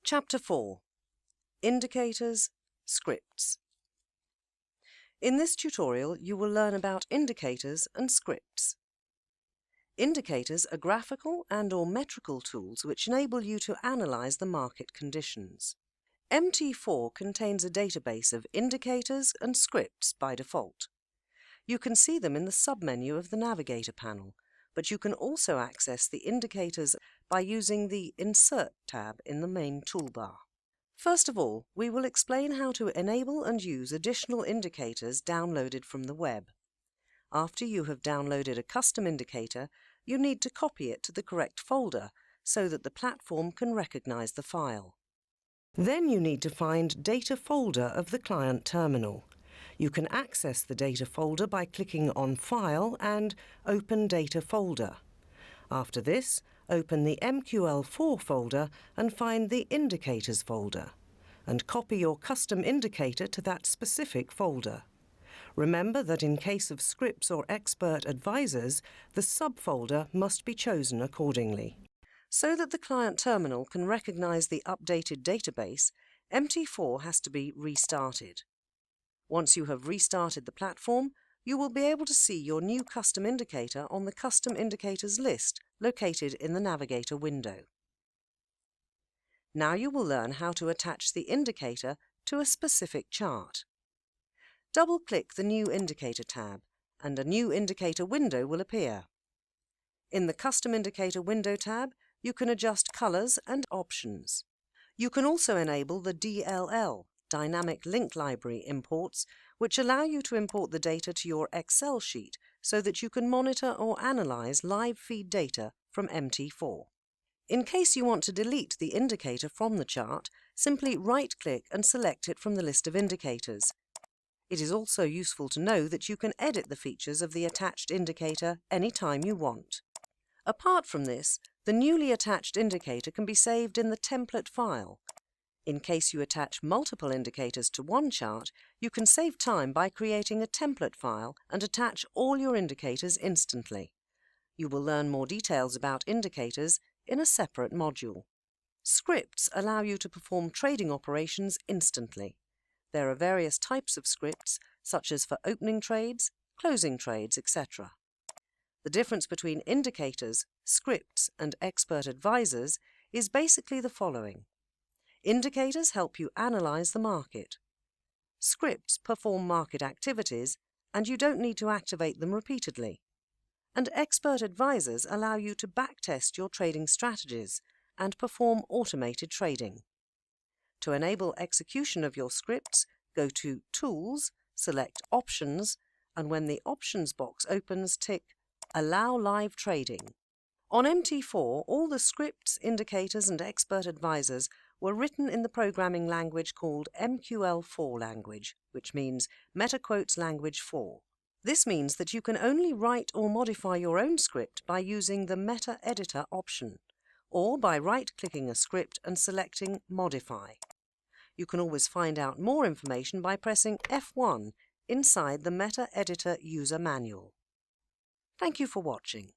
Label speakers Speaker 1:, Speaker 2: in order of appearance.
Speaker 1: Chapter 4. Indicators, Scripts. In this tutorial, you will learn about indicators and scripts. Indicators are graphical and/or metrical tools which enable you to analyze the market conditions. MT4 contains a database of indicators and scripts by default. You can see them in the submenu of the Navigator panel, but you can also access the indicators by using the Insert tab in the main toolbar. First of all, we will explain how to enable and use additional indicators downloaded from the web. After you have downloaded a custom indicator, you need to copy it to the correct folder so that the platform can recognize the file. Then you need to find Data Folder of the client terminal. You can access the data folder by clicking on File and Open Data Folder. After this, open the MQL4 folder and find the Indicators folder, and copy your custom indicator to that specific folder. Remember that in case of scripts or expert advisors, the subfolder must be chosen accordingly. So that the client terminal can recognize the updated database, MT4 has to be restarted. Once you have restarted the platform, you will be able to see your new custom indicator on the Custom Indicators list located in the Navigator window. Now you will learn how to attach the indicator to a specific chart. Double-click the New Indicator tab, and a new indicator window will appear. In the Custom Indicator window tab, you can adjust colors and options. You can also enable the DLL, Dynamic Link Library imports, which allow you to import the data to your Excel sheet so that you can monitor or analyze live feed data from MT4. In case you want to delete the indicator from the chart, simply right-click and select it from the list of indicators. It is also useful to know that you can edit the features of the attached indicator anytime you want. Apart from this, the newly attached indicator can be saved in the template file. In case you attach multiple indicators to one chart, you can save time by creating a template file and attach all your indicators instantly. You will learn more details about indicators in a separate module. Scripts allow you to perform trading operations instantly. There are various types of scripts, such as for opening trades, closing trades, etc. The difference between indicators, scripts, and expert advisors is basically the following. Indicators help you analyze the market. Scripts perform market activities, and you don't need to activate them repeatedly. And expert advisors allow you to backtest your trading strategies and perform automated trading. To enable execution of your scripts, go to Tools, select Options, and when the Options box opens, tick Allow Live Trading. On MT4, all the scripts, indicators, and expert advisors were written in the programming language called MQL4 language, which means MetaQuotes Language 4. This means that you can only write or modify your own script by using the Meta Editor option, or by right-clicking a script and selecting Modify. You can always find out more information by pressing F1 inside the Meta Editor user manual. Thank you for watching.